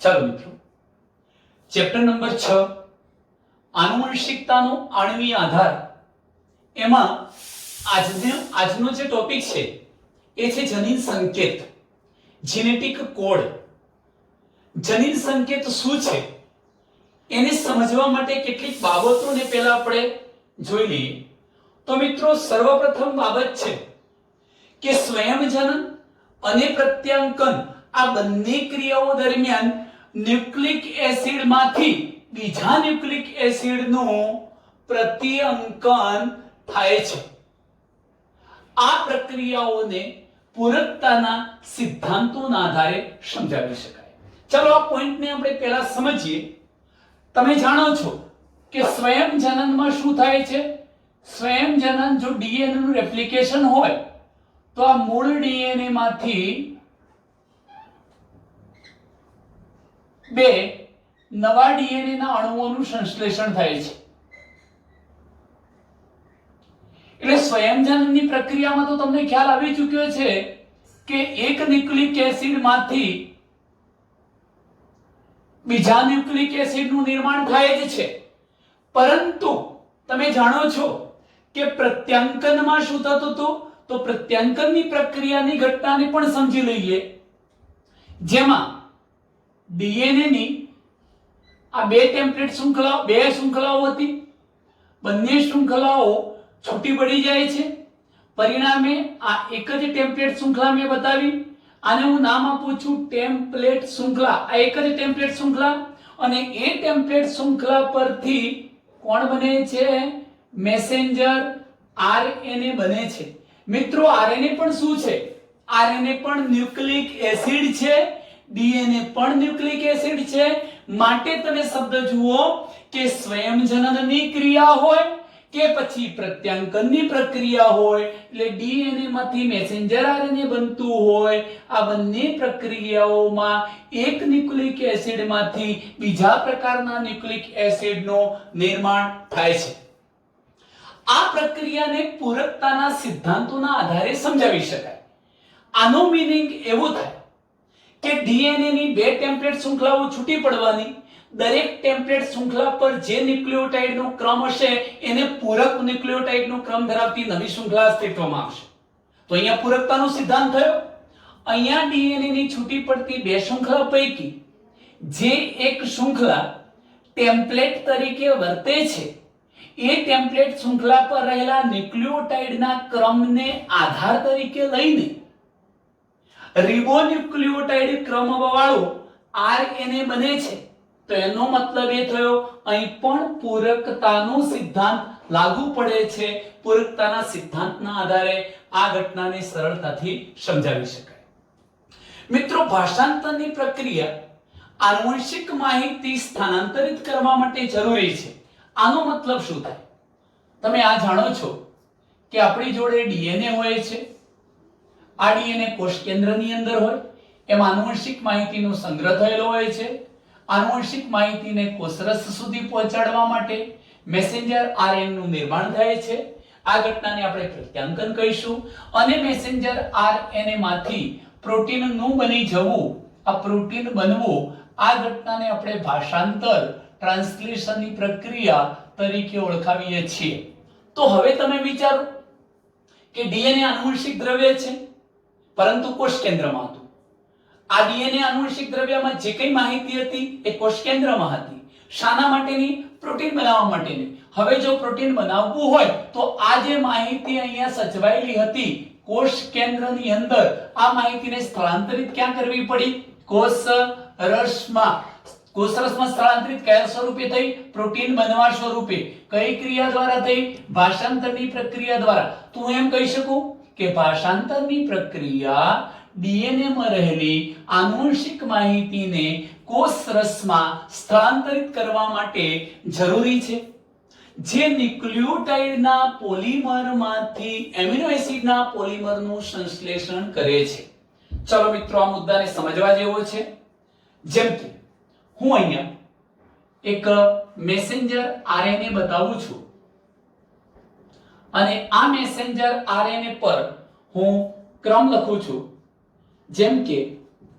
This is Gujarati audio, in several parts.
ચાલો મિત્રો, ચેપ્ટર નંબર 6 આનુવંશિકતાનો આણ્વીય આધાર, એમાં આજનો જે ટોપિક છે એ છે જનીન સંકેત, જેનેટિક કોડ. જનીન સંકેત શું છે એને સમજવા માટે કેટલીક બાબતોને પહેલા આપણે જોઈ લઈએ. તો મિત્રો, સર્વપ્રથમ બાબત છે કે સ્વયંજનન અને પ્રત્યાંકન આ બંને ક્રિયાઓ દરમિયાન ન્યુક્લિક એસિડમાંથી બીજા ન્યુક્લિક એસિડનું પ્રત્યાંકન થાય છે. આ પ્રક્રિયાઓને પૂરકતાના સિદ્ધાંતોના આધારે સમજાવી શકાય. ચાલો આ પોઈન્ટને આપણે પહેલા સમજીએ. તમે જાણો છો કે સ્વયંજનનમાં શું થાય છે? સ્વયંજનન જો ડીએનએ નું રેપ્લિકેશન હોય તો આ મૂળ ડીએનએ માંથી બે નવા ડીએનએ ના અણુઓનું સંશ્લેષણ થાય છે. એટલે સ્વયંજનનની પ્રક્રિયામાં તો તમને ખ્યાલ આવી ચૂક્યો છે કે એક ન્યુક્લિક એસિડ માંથી બીજા ન્યુક્લિક એસિડનું નિર્માણ થાય જ છે. પરંતુ તમે જાણો છો કે પ્રત્યાંકનમાં શું થતું હતું? તો પ્રત્યાંકનની પ્રક્રિયાની ઘટનાને પણ સમજી લઈએ, જેમાં ડીએનએ ની આ બે શૃંખલાઓ હતી. બંને શૃંખલાઓ છૂટી પડી જાય છે. પરિણામે આ એક જ ટેમ્પલેટ શૃંખલા મેં બતાવી. આને હું નામ આપું છું ટેમ્પલેટ શૃંખલા. આ એક જ ટેમ્પલેટ શૃંખલા, અને એ ટેમ્પલેટ શૃંખલા પરથી કોણ બને છે? મેસેન્જર આરએનએ બને છે. મિત્રો, આરએનએ પણ શું છે? આરએનએ પણ ન્યુક્લિક એસિડ છે, ડીએનએ પણ ન્યુક્લિક એસિડ છે. માટે તમે શબ્દ જુઓ કે સ્વયંજનનની ક્રિયા હોય કે પછી પ્રત્યાંકનની પ્રક્રિયા હોય, એટલે ડીએનએ માંથી મેસેન્જર આરએનએ બનતું હોય, આ બંને પ્રક્રિયાઓમાં એક ન્યુક્લિક એસિડમાંથી બીજા પ્રકારના ન્યુક્લિક એસિડનું નિર્માણ થાય છે. આ પ્રક્રિયાને પૂરકતાના સિદ્ધાંતોના આધારે સમજાવી શકાય. આનો મીનિંગ એવો થાય કે ડીએનએ ની બે ટેમ્પલેટ શૃંખલાઓ છૂટી પડવાની, દરેક ટેમ્પલેટ શૃંખલા પર જે ન્યુક્લિયોટાઇડનો ક્રમ હશે એને પૂરક ન્યુક્લિયોટાઇડનો ક્રમ ધરાવતી નવી શૃંખલા અસ્તિત્વમાં આવશે. તો અહીંયા પૂરકતાનો સિદ્ધાંત થયો. અહીંયા ડીએનએ ની છૂટી પડતી બે શૃંખલા પૈકી જે એક શૃંખલા ટેમ્પલેટ તરીકે વર્તે છે, એ ટેમ્પલેટ શૃંખલા પર રહેલા ન્યુક્લિયોટાઇડના ક્રમને આધાર તરીકે લઈને રિબોન્યુક્લિયોટાઇડ ક્રમવાળો આરએનએ બને છે. તો એનો મતલબ એ થયો અહીં પણ પૂરકતાનો સિદ્ધાંત લાગુ પડે છે. પૂરકતાના સિદ્ધાંતના આધારે આ ઘટનાને સરળતાથી સમજાવી શકાય. મિત્રો, ભાષાંતરની પ્રક્રિયા આનુવંશિક માહિતી સ્થાનાંતરિત કરવા માટે જરૂરી છે. આનો મતલબ શું થાય? તમે આ જાણો છો કે આપણી જોડે ડીએનએ હોય છે. આ ડીએનએ કોષ કેન્દ્રની અંદર હોય, એમાં આનુવંશિક માહિતીનો સંગ્રહ થયેલો હોય છે. આનુવંશિક માહિતીને કોષરસ સુધી પહોંચાડવા માટે મેસેન્જર આરએનએ નું નિર્માણ થાય છે. આ ઘટનાને આપણે પ્રત્યાંકન કહીશું. અને મેસેન્જર આરએનએ માંથી પ્રોટીનનું બની જવું, આ પ્રોટીન બનવું, આ ઘટનાને આપણે ભાષાંતર ટ્રાન્સલેશનની પ્રક્રિયા તરીકે ઓળખાવીએ છીએ. તો હવે તમે વિચારો કે ડીએનએ આનુવંશિક દ્રવ્ય છે, પરંતુ કોષ કેન્દ્રમાં હતું. આ ડીએનએ આનુવંશિક દ્રવ્યમાં જે કઈ માહિતી હતી એ કોષ કેન્દ્રમાં હતી. શાના માટેની? પ્રોટીન બનાવવા માટેની. હવે જો પ્રોટીન બનાવવું હોય તો આ જે માહિતી અહીંયા સચવાયેલી હતી કોષ કેન્દ્રની અંદર, આ માહિતીને સ્થળાંતરિત ક્યાં કરવી પડી? કોષરસમાં. કોષરસમાં સ્થળાંતરિત કયા સ્વરૂપે થઈ? પ્રોટીન બનવા સ્વરૂપે. કઈ ક્રિયા દ્વારા થઈ? ભાષાંતરની પ્રક્રિયા દ્વારા. તો હું એમ કહી શકું કે ભાષાંતરની પ્રક્રિયા ડીએનએ માં રહેલી આનુવંશિક માહિતીને કોષરસમાં સ્થળાંતરિત કરવા માટે જરૂરી છે. જે ન્યુક્લિયોટાઇડના પોલિમરમાંથી એમિનો એસિડના પોલિમરનું સંશ્લેષણ કરે છે. ચલો મિત્રો, આ મુદ્દાને સમજવા જેવો છે. જેમ કે હું અહીંયા એક મેસેન્જર આરએનએ બતાવું છું, અને આ મેસેન્જર આરએનએ પર હું ક્રમ લખું છું, જેમ કે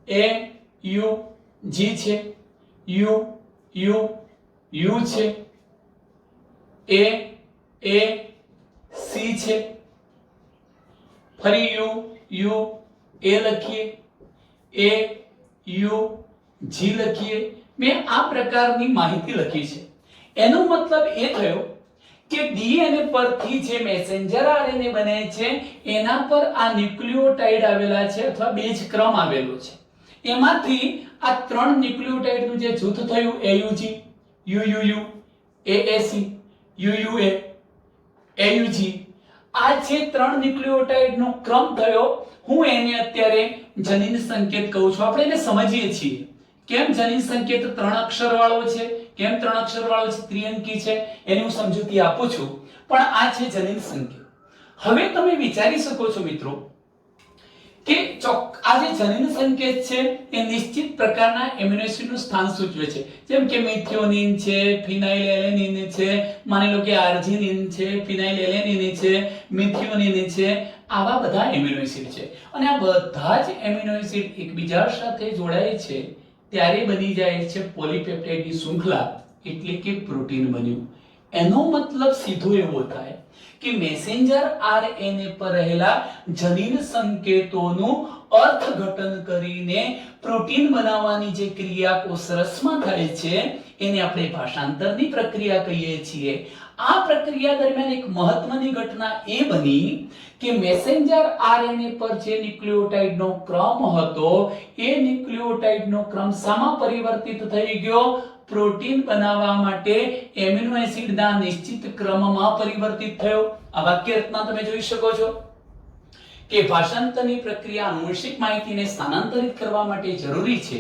A U G છે, U U U છે, A C છે, ફરી U A લખીએ, A U G લખીએ. મેં આ પ્રકારની માહિતી લખી છે. એનો મતલબ એ થયો કે ડીએનએ પરથી જે મેસેન્જર આરએનએ બને છે એના પર આ ન્યુક્લિયોટાઇડ આવેલા છે અથવા બેઝ ક્રમ આવેલો છે. એમાંથી આ ત્રણ ન્યુક્લિયોટાઇડનું જે જૂથ થયું AUG, UUU, AAC, UUA, AUG, આ જે ત્રણ ન્યુક્લિયોટાઇડનો ક્રમ થયો, હું એને અત્યારે જનીન સંકેત કહું છું. આપણે એને સમજીએ છીએ કેમ જનીન સંકેત ત્રણ અક્ષર વાળો છે, કેમ ત્રણ અક્ષર વાળો છે, ત્રિઅંકી છે, એની હું સમજૂતી આપું છું. પણ આ છે જનીન સંકેત. હવે તમે વિચારી શકો છો મિત્રો કે આ જે જનીન સંકેત છે એ નિશ્ચિત પ્રકારના એમિનો એસિડનું સ્થાન સૂચવે છે. જેમ કે મિથિયોનિન છે, ફિનાઇલએલેનિન છે, માની લો કે આર્જિનિન છે, ફિનાઇલએલેનિન છે, મિથિયોનિન છે, આવા બધા એમિનો એસિડ છે. અને આ બધા જ એમિનો એસિડ એકબીજા સાથે જોડાય છે ત્યારે બની જાય છે પોલીપેપ્ટાઇડની શૃંખલા, એટલે કે પ્રોટીન બન્યું. એનો મતલબ સીધો એવો થાય કે મેસેન્જર આરએનએ પર રહેલા જનીન સંકેતોનું અર્થઘટન કરીને પ્રોટીન બનાવવાની જે ક્રિયા કોષરસમાં થાય છે એને આપણે ભાષાંતરની પ્રક્રિયા કહીએ છીએ. આ પ્રક્રિયા દરમિયાન એક મહત્વની ઘટના એ બની કે મેસેન્જર આરએનએ પર જે ન્યુક્લિયોટાઇડનો ક્રમ હતો એ ન્યુક્લિયોટાઇડનો ક્રમ શામાં પરિવર્તિત થઈ ગયો? પ્રોટીન બનાવવા માટે એમિનો એસિડના નિશ્ચિત ક્રમમાં પરિવર્તિત થયો. આ વાક્ય રચના તમે જોઈ શકો છો કે ભાષાંતરની પ્રક્રિયા આનુવંશિક માહિતીને સ્થાનાંતરિત કરવા માટે જરૂરી છે.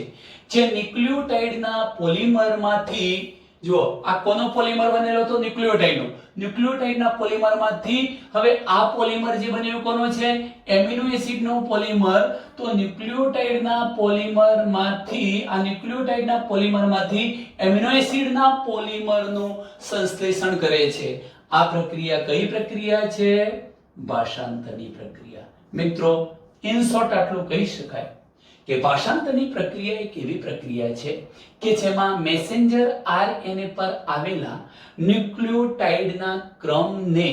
જે ન્યુક્લિયોટાઇડના પોલિમરમાંથી, જો આ કોનો પોલિમર બનેલો હતો? ન્યુક્લિયોટાઇડનો. ન્યુક્લિયોટાઇડના પોલિમરમાંથી હવે આ પોલિમર જે બન્યો કોનો છે? એમિનો એસિડનો પોલિમર. તો ન્યુક્લિયોટાઇડના પોલિમરમાંથી, આ ન્યુક્લિયોટાઇડના પોલિમરમાંથી એમિનો એસિડના પોલિમરનું સંશ્લેષણ કરે છે. આ પ્રક્રિયા કઈ પ્રક્રિયા છે? ભાષાંતરની પ્રક્રિયા. મિત્રો ઇન શોર્ટ આટલું કહી શકાય કે ભાષાંતરની પ્રક્રિયા એક એવી પ્રક્રિયા છે કે જેમાં મેસેન્જર આરએનએ પર આવેલા ન્યુક્લિયોટાઇડના ક્રમને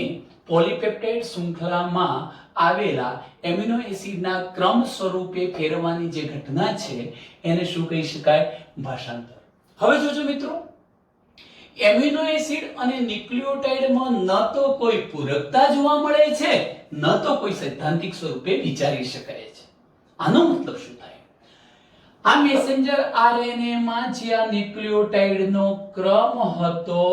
પોલીપેપ્ટાઇડ શૃંખલામાં આવેલા એમિનો એસિડના ક્રમ સ્વરૂપે ફેરવવાની જે ઘટના છે એને શું કહી શકાય? ભાષાંતર. હવે જોજો મિત્રો, એમિનો એસિડ અને ન્યુક્લિયોટાઇડમાં ન તો કોઈ પૂરકતા જોવા મળે છે, ન તો કોઈ સૈદ્ધાંતિક સ્વરૂપે વિચારી શકાય છે. આનો મતલબ શું થાય? આ મેસેન્જર આરએનએ માં જે આ ન્યુક્લિયોટાઇડનો ક્રમ હતો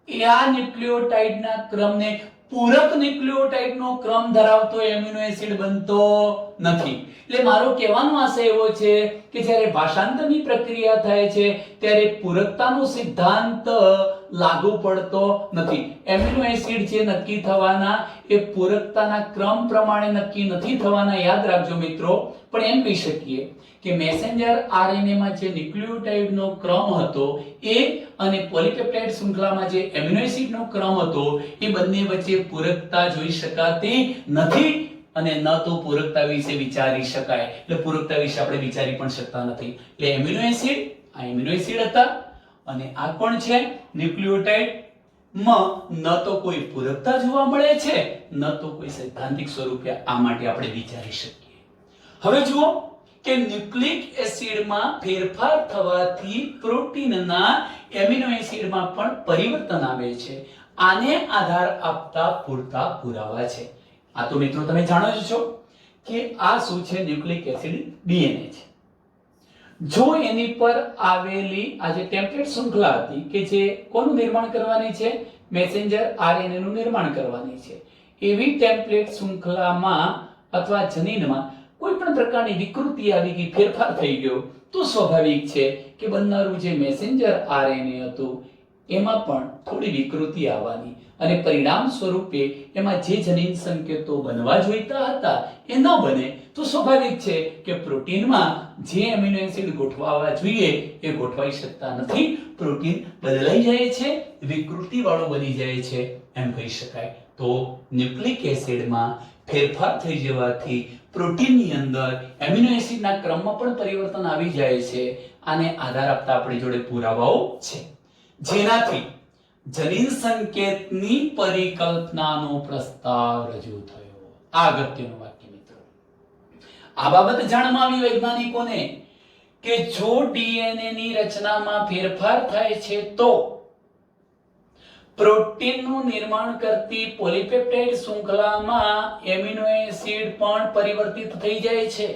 એ આ ન્યુક્લિયોટાઇડના ક્રમને પૂરક ન્યુક્લિયોટાઇડનો ક્રમ ધરાવતો એમિનો એસિડ બનતો નથી. એટલે મારો કહેવાનો આશય એવો છે કે જ્યારે ભાષાંતરની પ્રક્રિયા થાય છે ત્યારે પૂરકતાનો સિદ્ધાંત લાગુ પડતો નથી. એમિનો એસિડ જે નક્કી થવાના એ પૂરકતાના ક્રમ પ્રમાણે નક્કી નથી થવાના, યાદ રાખજો મિત્રો. પણ એમ કહી શકીએ કે મેસેન્જર આરએનએ માં જે ન્યુક્લિયોટાઇડનો ક્રમ હતો એ અને પોલીપેપ્ટાઇડ શૃંખલામાં જે એમિનો એસિડનો ક્રમ હતો એ બંને વચ્ચે પૂરકતા જોઈ શકાતી નથી અને ન તો પૂરકતા વિશે વિચારી શકાય. એટલે પૂરકતા વિશે આપણે વિચારી પણ શકતા નથી. એટલે એમિનો એસિડ, આ એમિનો એસિડ હતા અને આ કોણ છે? ન્યુક્લિયોટાઇડ. માં ન તો કોઈ પૂરકતા જોવા મળે છે, ન તો કોઈ સૈદ્ધાંતિક સ્વરૂપે આ માટે આપણે વિચારી શકીએ. હવે જુઓ કે ન્યુક્લિક એસિડમાં ફેરફાર થવાથી પ્રોટીનના એમિનો એસિડમાં પણ પરિવર્તન આવે છે. આને આધાર આપતા પૂરતા પુરાવા છે. આ તો મિત્રો તમે જાણો જ છો કે આ શું છે? ન્યુક્લિક એસિડ ડીએનએ છે. જો એની પર આવેલી આ જે ટેમ્પલેટ શૃંખલા હતી કે જે કોનું નિર્માણ કરવાની છે? મેસેન્જર આરએનએ નું નિર્માણ કરવાની છે. એવી ટેમ્પલેટ શૃંખલામાં અથવા જનીનમાં કોઈ પણ પ્રકારની વિકૃતિ આવી ગઈ, ફેરફાર થઈ ગયો, તો સ્વાભાવિક છે કે બનનારું જે મેસેન્જર આરએનએ હતું એમાં પણ થોડી વિકૃતિ આવવાની અને પરિણામ સ્વરૂપે એમાં જે જનીન સંકેતો બનવા જોઈતા હતા એ ન બને. તો સ્વાભાવિક છે કે પ્રોટીનમાં જે એમિનો એસિડ ગોઠવાવા જોઈએ એ ગોઠવાઈ શકતા નથી. પ્રોટીન બદલાઈ જાય છે, વિકૃતિ વાળો બની જાય છે એમ કહી શકાય. તો ન્યુક્લિક એસિડમાં ફેરફાર થઈ જવાથી પ્રોટીનની અંદર એમિનો એસિડના ક્રમમાં પણ પરિવર્તન આવી જાય છે. આને આધાર આપતા આપણી જોડે પુરાવાઓ છે, જેનાથી જનીન સંકેતની પરિકલ્પનાનો પ્રસ્તાવ રજૂ થયો. આ અગત્યનું વાક્ય મિત્રો. આ બાબત જાણવા આવી વૈજ્ઞાનિકોને કે જો ડીએનએ ની રચનામાં ફેરફાર થાય છે તો પ્રોટીનનું નિર્માણ કરતી પોલીપેપ્ટાઇડ શૃંખલામાં એમિનો એસિડ પણ પરિવર્તિત થઈ જાય છે.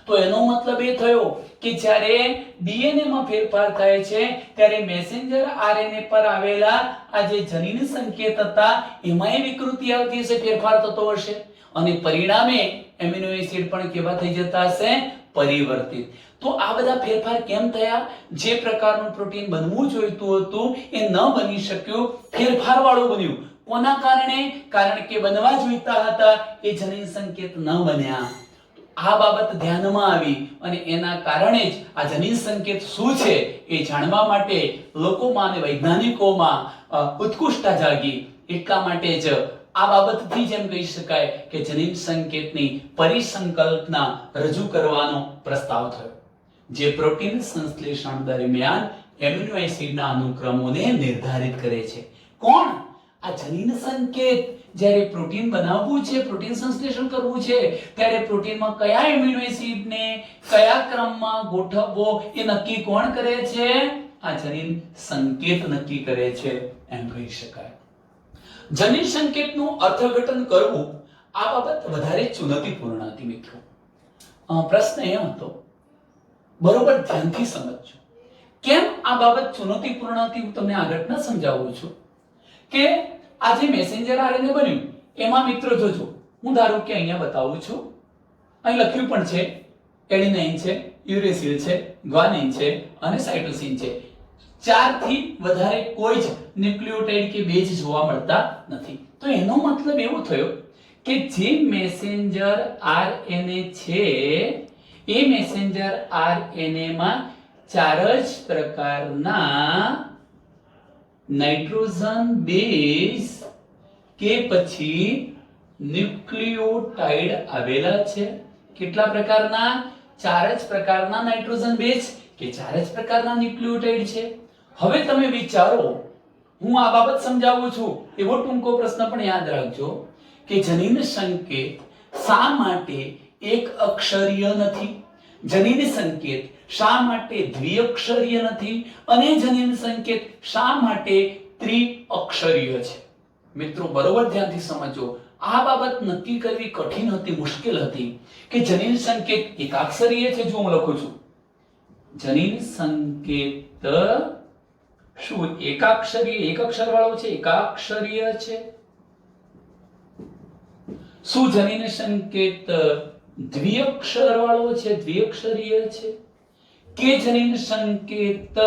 તો એનો મતલબ એ થયો કે જ્યારે ડીએનએ માં ફેરફાર થાય છે ત્યારે મેસેન્જર આરએનએ પર આવેલા આ જે જનીન સંકેત હતા એમાંય વિકૃતિ આવતી હશે, ફેરફાર થતો હશે, અને પરિણામે એમિનો એસિડ પણ કેવા થઈ જતા હશે? પરિવર્તિત. તો આ બધા ફેરફાર કેમ થયા? જે પ્રકારનું પ્રોટીન બનવું જોઈતું હતું એ ન બની શક્યું, ફેરફાર વાળું બન્યું. કોના કારણે? કારણ કે બનવા જોઈતા હતા એ જનીન સંકેત ન બન્યા. આ બાબત ધ્યાનમાં આવી અને એના કારણે જ આ જનીન સંકેત શું છે એ જાણવા માટે લોકોમાં અને વૈજ્ઞાનિકોમાં ઉત્કૃષ્ટતા જાગી. એટલા માટે જ આ બાબતથી જેમ કહી શકાય કે જનીન સંકેતની પરિસંકલ્પના રજૂ કરવાનો પ્રસ્તાવ થયો, જે પ્રોટીન સંશ્લેષણ દરમિયાન એમિનો એસિડના અનુક્રમોને નિર્ધારિત કરે છે. કોણ? આ જનીન સંકેત. જ્યારે પ્રોટીન બનાવવું છે, પ્રોટીન સંશ્લેષણ કરવું છે, ત્યારે પ્રોટીનમાં કયા એમિનો એસિડને કયા ક્રમમાં ગોઠવવો એ નક્કી કોણ કરે છે? આ જનીન સંકેત નક્કી કરે છે એમ કહી શકાય. જનીન સંકેતનું અર્થઘટન કરવું આ બાબત વધારે ચુનૌતીપૂર્ણ હતી મિત્રો. પ્રશ્ન એ હતો, બરોબર ધ્યાનથી સમજજો કેમ આ બાબત ચુનૌતીપૂર્ણ હતી. હું તમને આગળના સમજાવું છું કે આ જે મેસેન્જર આરએનએ બન્યું એમાં મિત્રો જોજો, હું ધારો કે અહીંયા બતાવું છું, અહીં લખ્યું પણ છે એડિનાઇન છે, યુરેસિલ છે, ગ્વાનિન છે અને સાઇટોસિન છે. 4 થી વધારે કોઈ જ ન્યુક્લિયોટાઇડ કે બેઝ જોવા મળતા નથી. તો એનો મતલબ એવો થયો કે જે મેસેન્જર આરએનએ છે એ મેસેન્જર આરએનએ માં 4 જ પ્રકારના નાઇટ્રોજન બેઝ કે પછી ન્યુક્લિયોટાઇડ આવેલા છે. કેટલા પ્રકારના? 4 જ પ્રકારના નાઇટ્રોજન બેઝ કે 4 જ પ્રકારના ન્યુક્લિયોટાઇડ છે. હવે તમે વિચારો, હું આ બાબત સમજાવું છું એવો ટૂંકો પ્રશ્ન પણ યાદ રાખજો કે જનીન સંકેત શા માટે એક અક્ષરીય નથી? જનીન સંકેત શા માટે દ્વિઅક્ષરીય નથી? અને જનીન સંકેત શા માટે ત્રિઅક્ષરીય છે? મિત્રો બરોબર ધ્યાનથી સમજો. આ બાબત નક્કી કરવી કઠિન હતી, મુશ્કેલ હતી કે જનીન સંકેત એકાક્ષરીય છે. જો હું લખું છું જનીન સંકેત શું એકાક્ષરીય, એક અક્ષર વાળો છે, એકાક્ષરીય છે? શું જનીન સંકેત દ્વિઅક્ષર વાળો છે, દ્વિઅક્ષરીય છે? કે જનીન સંકેત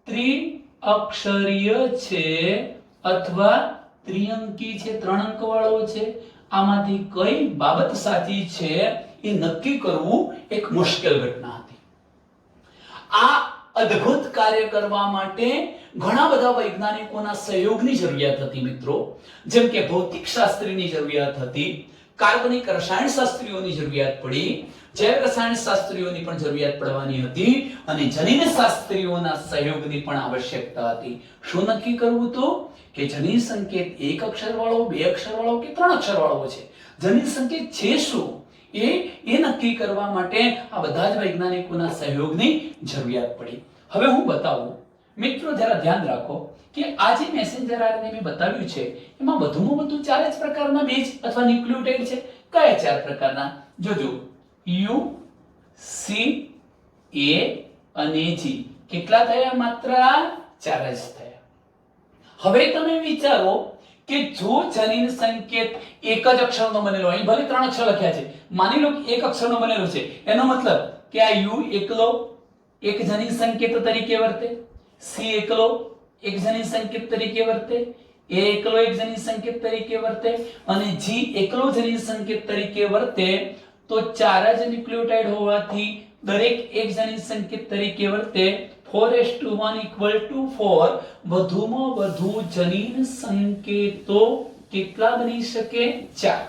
ત્રિઅક્ષરીય છે અથવા ત્રિઅંકી છે, 3 અંક વાળો છે? આમાંથી કઈ બાબત સાચી છે એ નક્કી કરવું એક મુશ્કેલ ઘટના હતી. આ અદ્ભુત કાર્ય કરવા માટે ઘણા બધા વૈજ્ઞાનિકોના સહયોગની જરૂરિયાત હતી મિત્રો. જેમ કે ભૌતિક શાસ્ત્રીની જરૂરિયાત હતી, કાર્બનિક રસાયણશાસ્ત્રીઓની જરૂરિયાત પડી, જૈવ રસાયણશાસ્ત્રીઓની પણ જરૂરિયાત પડવાની હતી અને જનીન શાસ્ત્રીઓના સહયોગની પણ આવશ્યકતા હતી. શું નક્કી કરવું તો કે જનીન સંકેત એક અક્ષર વાળો, 2 અક્ષર વાળો કે 3 અક્ષર વાળો છે? જનીન સંકેત છે શું એ નક્કી કરવા માટે આ બધા જ વૈજ્ઞાનિકોના સહયોગની જરૂરિયાત પડી. હવે હું બતાવું મિત્રો, જરા ધ્યાન રાખો કે આ જે મેસેન્જર આરએનએ મેં બતાવ્યું છે એમાં વધુમાં વધુ 4 જ પ્રકારના બેઝ અથવા ન્યુક્લિયોટાઇડ છે. કયા 4 પ્રકારના? જોજો, યુ, સી, એ અને જી. કેટલા થયા? માત્ર 4 જ થયા. હવે તમે વિચારો કે જો જનીન સંકેત એક જ અક્ષરનો બનેલો, અહીં ભલે 3 અક્ષર લખ્યા છે, માની લો કે એક અક્ષરનો બનેલો છે, એનો મતલબ કે આ યુ એકલો એક જનીન સંકેત તરીકે વર્તે, સી એકલો એક જનીન સંકેત તરીકે વર્તે, એ એકલો એક જનીન સંકેત તરીકે વર્તે અને જી એકલો જનીન સંકેત તરીકે વર્તે. તો 4 જ ન્યુક્લિયોટાઇડ હોવાથી દરેક એક જનીન સંકેત તરીકે વર્તે. 4:1 = 4. વધુમાં વધુ જનીન સંકેતો કેટલા બની શકે? 4.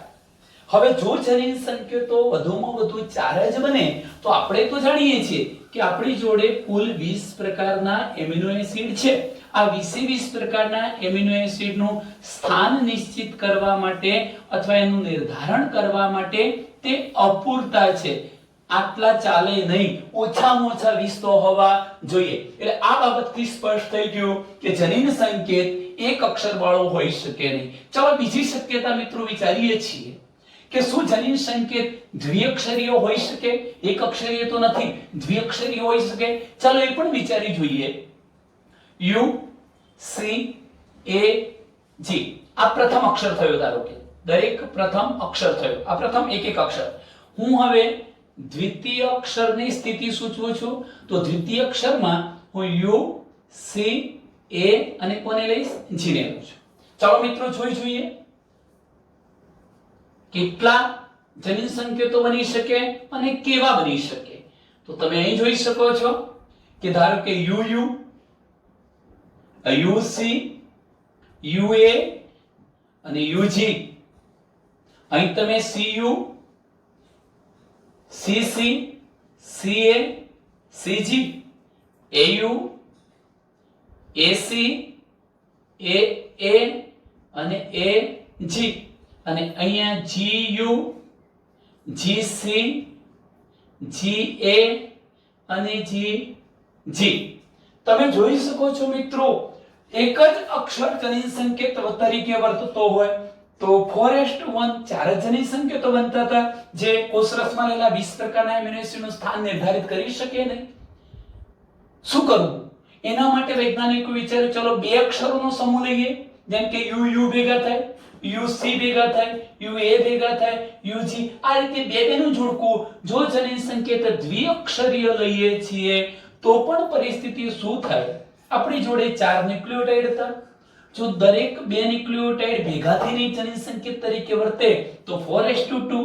હવે જો જનીન સંકેતો વધુમાં વધુ 4 જ બને તો આપણે તો જાણીએ છીએ કે આપણી જોડે કુલ 20 પ્રકારના એમિનો એસિડ છે. આ 20 પ્રકારના એમિનો એસિડનું સ્થાન નિશ્ચિત કરવા માટે અથવા એનું નિર્ધારણ કરવા માટે તે અપૂરતા છે. આટલા ચાલે નહીં, ઓછામાં ઓછા 20 તો હોવા જોઈએ. એટલે આ બાબતથી સ્પષ્ટ થઈ ગયું કે જનીન સંકેત એક અક્ષર વાળો હોઈ શકે નહીં. ચાલો બીજી શક્યતા મિત્રો વિચારીએ છીએ કે શું જનીન સંકેત દ્વિઅક્ષરીય હોઈ શકે? એક અક્ષરીય તો નથી, દ્વિઅક્ષરીય હોઈ શકે. ચાલો એ પણ વિચારી જોઈએ. યુ સી એ જી આ પ્રથમ અક્ષર થયો, ધારો કે દરેક પ્રથમ અક્ષર થયો. આ પ્રથમ એક અક્ષર. હું હવે દ્વિતીય અક્ષરની સ્થિતિ સૂચવું છું. તો દ્વિતીય અક્ષરમાં હું યુ સી એ અને કોને લઈશ? જી ને લઉં છું. ચાલો મિત્રો જોઈએ કેટલા જનીન સંકેતો બની શકે અને કેવા બની શકે. તો તમે અહીં જોઈ શકો છો કે ધારો કે U U, U C, U એ અને યુ જી. અહીં તમે C U, C C, C A, C G, A U, A C, A અને એ જી. અને અહીંયા જી યુ, જી સી, જી એ અને જી જી. તમે જોઈ શકો છો મિત્રો, એક જ અક્ષર જનીન સંકેત તરીકે વર્તતો હોય તો 4:1 ચાર જ જનીન સંકેતો બનતા હતા, જે કોષરસમાં રહેલા 20 પ્રકારના એમિનો એસિડનું સ્થાન નિર્ધારિત કરી શકે નહીં. શું કરવું? એના માટે વૈજ્ઞાનિકો વિચાર્યું, ચલો બે અક્ષરોનો સમૂહ લઈએ, જેમ કે યુ યુ ભેગા થાય, યુ સી ભેગા થાય, યુ એ ભેગા થાય, યુ જી. આ રીતે બે નું જોડકું. જો જનીન સંકેત દ્વિઅક્ષરીય લઈએ છીએ તો પણ પરિસ્થિતિ શું થાય? આપણી જોડે 4 ન્યુક્લિયોટાઇડ હતા. જો દરેક બે ન્યુક્લિયોટાઇડ ભેગા થઈને જનીન સંકેત તરીકે વર્તે તો 4:2.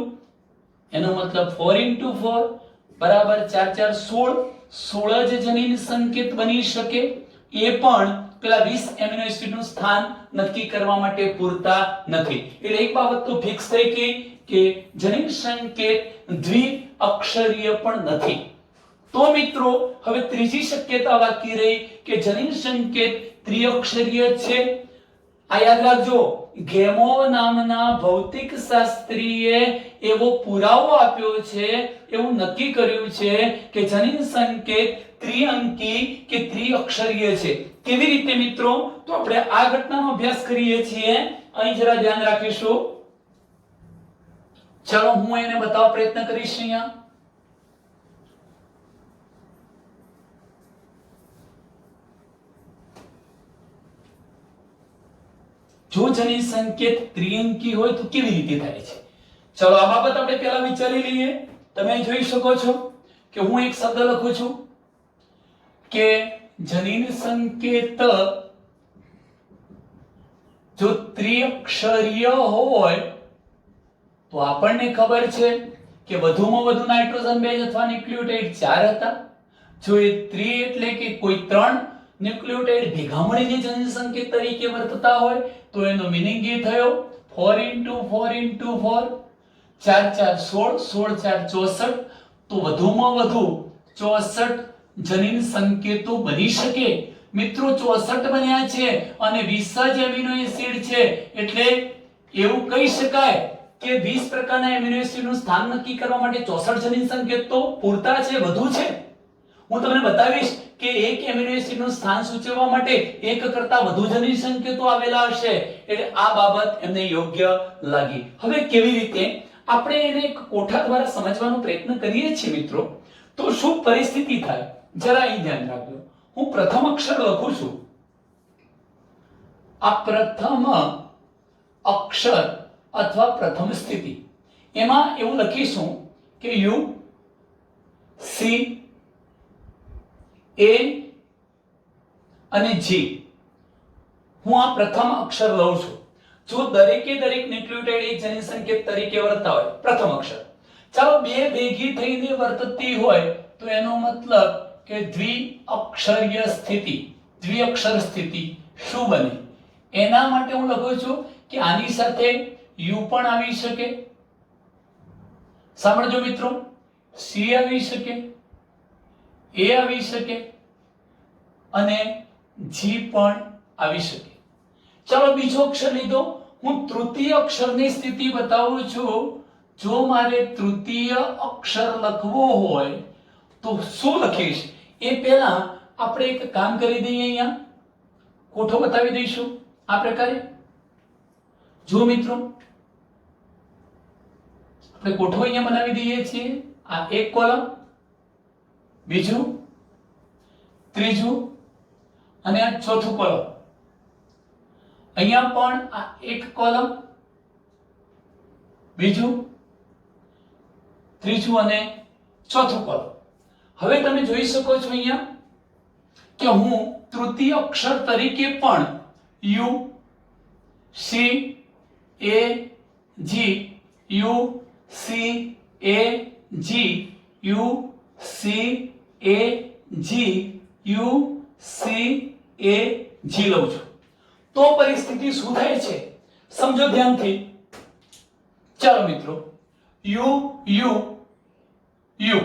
એનો મતલબ 4 * 4 બરાબર 4 4 16. 16 જ જનીન સંકેત બની શકે. એ પણ પેલા 20 એમિનો એસિડનું સ્થાન નક્કી કરવા માટે પૂરતા નથી. એટલે એક બાબત તો ફિક્સ થઈ ગઈ કે જનીન સંકેત દ્વિઅક્ષરીય પણ નથી. તો મિત્રો હવે ત્રીજી શક્યતા બાકી રહી કે જનીન સંકેત ત્રિઅક્ષરીય છે. આ યાદ રાખજો, ગેમોવ નામના ભૌતિક શાસ્ત્રીએ એવો પુરાવો આપ્યો છે, એવું નક્કી કર્યું છે કે જનીન સંકેત ત્રિઅંકી કે ત્રિઅક્ષરીય છે. કેવી રીતે મિત્રો? તો આપણે આ ઘટનાનો અભ્યાસ કરીએ છીએ. અહીં જરા ધ્યાન રાખીશું. ચલો હું એને બતાવવા પ્રયત્ન કરીશ. અહીંયા જો જનીન સંકેત ત્રિઅંકી હોય તો કેવી રીતે થાય છે? ચલો આ બાબત આપણે પહેલા વિચારી લઈએ. તમે જોઈ શકો છો કે હું એક શબ્દ લખું છું કે જનીન સંકેત જો ત્રિઅક્ષરીય હોય તો આપણને ખબર છે કે વધુમાં વધુ નાઇટ્રોજન બેઝ અથવા ન્યુક્લિયોટાઇડ 4 હતા. જો એ ત્રિ એટલે કે કોઈ 3 ન્યુક્લિયોટાઇડ ભેગા મળીને જનીન સંકેત તરીકે વર્તતા હોય તો એનો મીનિંગ એ થયો 4 * 4 * 4 4 4 16 16 4 64. તો વધુમાં વધુ 64 જનીન સંકેતો બની શકે. મિત્રો 64 બન્યા છે અને 20 જ એમિનો એસિડ છે, એટલે એવું કહી શકાય કે 20 પ્રકારના એમિનો એસિડનું સ્થાન નક્કી કરવા માટે 64 જનીન સંકેત તો પૂરતા છે, વધુ છે. હું તમને બતાવીશ કે એક એમિનો એસિડનું સ્થાન સૂચવવા માટે એક કરતા વધુ જનીન સંકેતો આવેલા હશે. એટલે આ બાબત એમને યોગ્ય લાગી. હવે કેવી રીતે આપણે એને એક કોઠા દ્વારા સમજવાનો પ્રયત્ન કરીએ છીએ મિત્રો, તો શું પરિસ્થિતિ થાય જરા અહીં ધ્યાન રાખજો. હું પ્રથમ અક્ષર લખું છું. આ પ્રથમ અક્ષર અથવા પ્રથમ સ્થિતિ, એમાં એવું લખીશું કે યુ સી એ અને જી. હું આ પ્રથમ અક્ષર લઉં છું. જો દરેકે દરેક ન્યુક્લિયોટાઇડ એક જનીન સંકેત તરીકે વર્તતા હોય, પ્રથમ અક્ષર. ચાલો બે ભેગી થઈને વર્તતી હોય તો એનો મતલબ કે દ્વિઅક્ષરીય સ્થિતિ, દ્વિઅક્ષર સ્થિતિ શું બને? એના માટે હું લખું છું કે આની સાથે યુ પણ આવી શકે સાંભળજો મિત્રો, સી આવી શકે, એ આવી શકે અને જી પણ આવી શકે. ચાલો બીજો અક્ષર લીધો. હું તૃતીય અક્ષરની સ્થિતિ બતાવું છું. જો મારે તૃતીય અક્ષર લખવો હોય તો શું લખીશ એ પહેલા આપણે એક કામ કરી દઈએ. અહીંયા કોઠો બતાવી દઈશું આ પ્રકારે. જો મિત્રો, આપણે કોઠો અહીંયા બનાવી દઈએ છીએ. આ એક કોલમ, બીજું, ત્રીજું અને આ ચોથું કોલમ. અહીંયા પણ આ એક કોલમ, બીજું, ત્રીજું અને ચોથું કોલમ. હવે તમે જોઈ શકો છો અહીંયા કે હું તૃતીય અક્ષર તરીકે પણ U C A G, U C A G, U C A G, U C A G લઉં છું. તો પરિસ્થિતિ શું થાય છે સમજો ધ્યાનથી. ચાલો મિત્રો, યુ યુ યુ,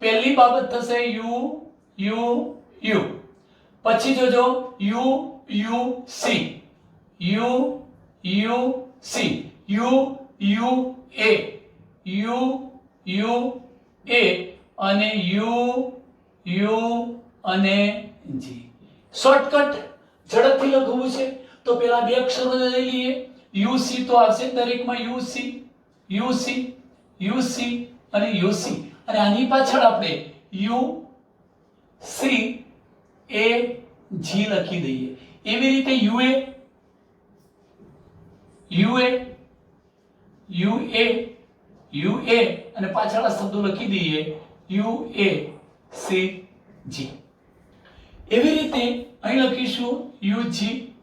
પહેલી બાબત થશે યુ યુ યુ. પછી U C U C, you U C, you you A, A you એ અને યુ યુ અને જી. શોર્ટકટ ઝડપથી લખવું છે તો પેલા બે અક્ષરો લઈ લઈએ. યુ સી તો આવશે દરેકમાં, you C, U C, U C અને યુ સી. અને આની પાછળ આપણે યુ સી એ જી લખી દઈએ. એવી રીતે યુ એ, યુ એ, યુ એ, યુ એ અને પાછળ આ શબ્દો લખી દઈએ યુ એ સી જી. એવી રીતે અહીં લખીશું U G,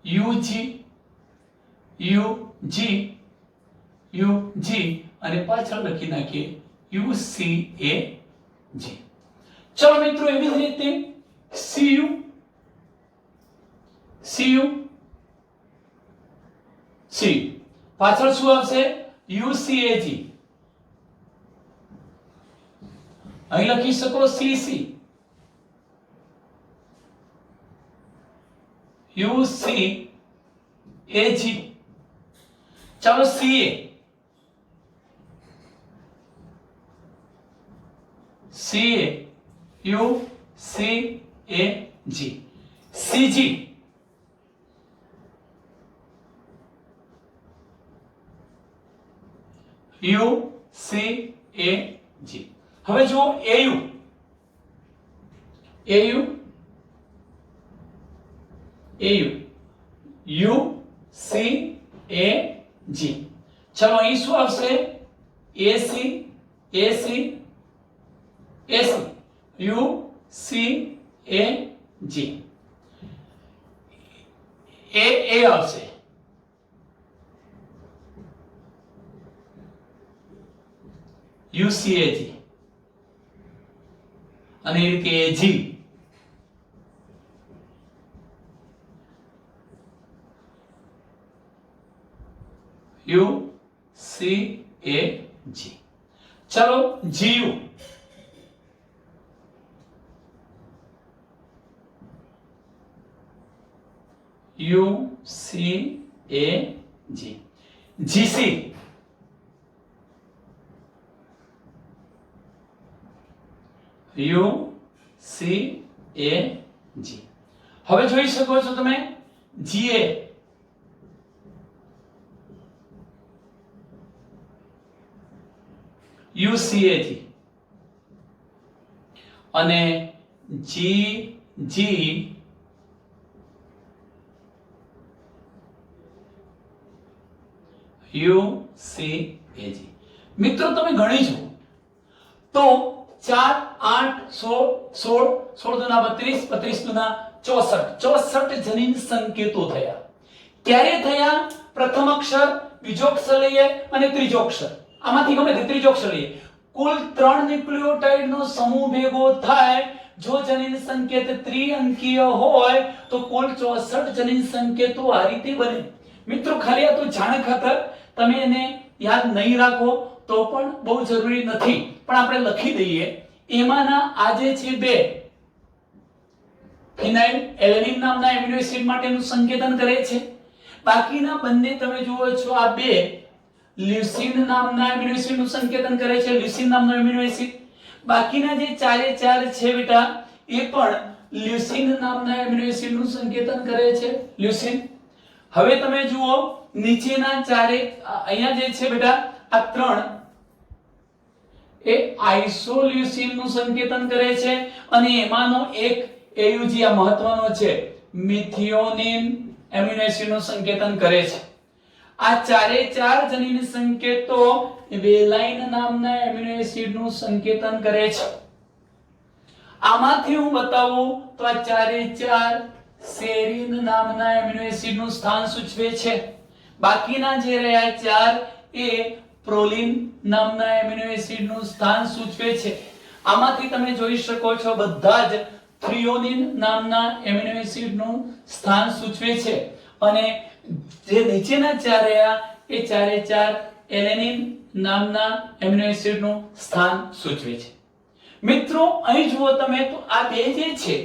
U G, U G, U G અને પાછળ લખી નાખીએ યુ સી એ જી. ચલો મિત્રો, એવી જ રીતે C U, C U, C પાછળ શું આવશે યુ સી એ જી. અહીં લખી શકો C C, U C A G. ચાલો C A, C A, U C A G. C G, U C A G. હવે જુઓ A U, A U, A U, U C A G. ચલો અહીં શું આવશે એસી, એસી, એસી, યુ સી એ જી. એ આવશે, યુ સી એ જી અને એ રીતે એ G. U C A G. ચલો G U, U C A G. G C, U C A G. હવે જોઈ શકો છો તમે જીએ, યુ સી એ જી અને જી જી, યુ સી એ જી. મિત્રો તમે ગણી જુઓ તો 4 8 16 16 16 દુના 32 32 દુના 64 64 જનીન સંકેતો થયા. ક્યારે થયા? પ્રથમ અક્ષર, બીજો અક્ષર લઈએ અને ત્રીજો અક્ષર. આમાંથી ગમે તે ત્રીજો અક્ષર લઈએ. કુલ 3 ન્યુક્લિયોટાઇડ નો સમૂહ ભેગો થાય. જો જનીન સંકેત ત્રિઅંકીય હોય તો કુલ 64 જનીન સંકેતો આ રીતે બને. મિત્રો ખાલી આ તો જાણ ખાતર તમે એને યાદ નહીં રાખો તો પણ બહુ જરૂરી નથી, પણ આપણે લખી દઈએ. એમાંના આ જે છે બે ફિનાઇલ એલેનિન નામના એમિનો એસિડ માટેનું સંકેતન કરે છે. બાકીના બંને તમે જુઓ છો આ બે લ્યુસીન નામના એમિનો એસિડનું સંકેતન કરે છે, લ્યુસીન નામનો એમિનો એસિડ. બાકીના જે ચારે ચાર છે બેટા એ પણ લ્યુસીન નામના એમિનો એસિડનું સંકેતન કરે છે, લ્યુસીન. હવે તમે જુઓ નીચેના ચારે અહીંયા જે છે બેટા આ ત્રણ એ આઇસોલ્યુસીનનું સંકેતન કરે છે અને એમાંનો એક AUG આ મહત્વનો છે, મિથિયોનિન એમિનો એસિડનું સંકેતન કરે છે. આ ચારે ચાર જનીન સંકેતો વેલાઇન નામના એમિનો એસિડનું સંકેતન કરે છે. આમાંથી હું બતાવું તો આ ચારે ચાર સેરીન નામના એમિનો એસિડનું સ્થાન સૂચવે છે. બાકીના જે રહ્યા ચાર એ પ્રોલિન નામના એમિનો એસિડનું સ્થાન સૂચવે છે. આમાંથી તમે જોઈ શકો છો બધા જ થ્રિયોનિન નામના એમિનો એસિડનું સ્થાન સૂચવે છે અને જે નીચેના ચાર રહ્યા એ ચારે ચાર એલેનિન નામના એમિનો એસિડનું સ્થાન સૂચવે છે. મિત્રો અહીં જુઓ તમે તો આ બે જે છે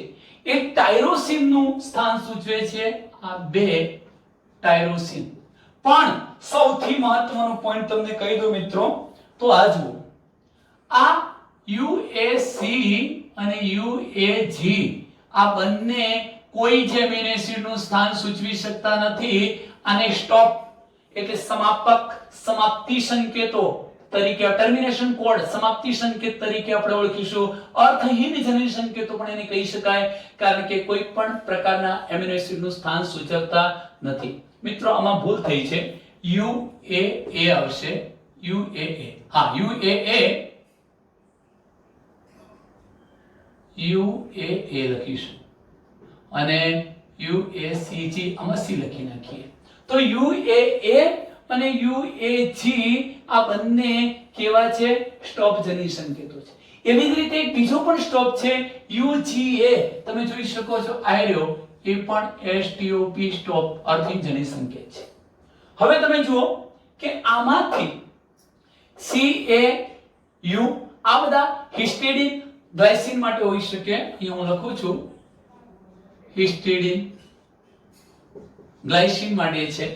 એ ટાયરોસિનનું સ્થાન સૂચવે છે, આ બે ટાયરોસિન. પણ સૌથી મહત્વનો પોઈન્ટ તમને કહી દઉં મિત્રો, તો આ જુઓ આ UAC અને UAG આ બંને કોઈ જ એમિનો એસિડનું સ્થાન સૂચવી શકતા નથી. આને સ્ટોપ એટલે સમાપક સમાપ્તિ સંકેતો તરીકે ટર્મિનેશન કોડ સમાપ્તિ સંકેત તરીકે આપણે ઓળખીશું. અર્થહીન જનીન સંકેતો પણ એને કહી શકાય કારણ કે કોઈ પણ પ્રકારના એમિનો એસિડનું સ્થાન સૂચવતા નથી. મિત્રો આમાં ભૂલ થઈ છે, UAA આવશે, UAA. હા UAA લખીશું અને UACG આમાં C લખી નાખીએ. તો UAA અને UAG આ બંને કેવા છે? સ્ટોપ જનીન સંકેતો છે. એવી જ રીતે એક બીજો પણ સ્ટોપ છે UGA, તમે જોઈ શકો છો આયરો, એ પણ STOP સ્ટોપ અર્થહીન જનીન સંકેત છે. હવે તમે જુઓ કે આમાંથી CAU આ બધા હિસ્ટિડિન ગ્લાયસિન માટે હોઈ શકે. અહીં હું લખું છું હિસ્ટિડિન ગ્લાયસિન માટે છે.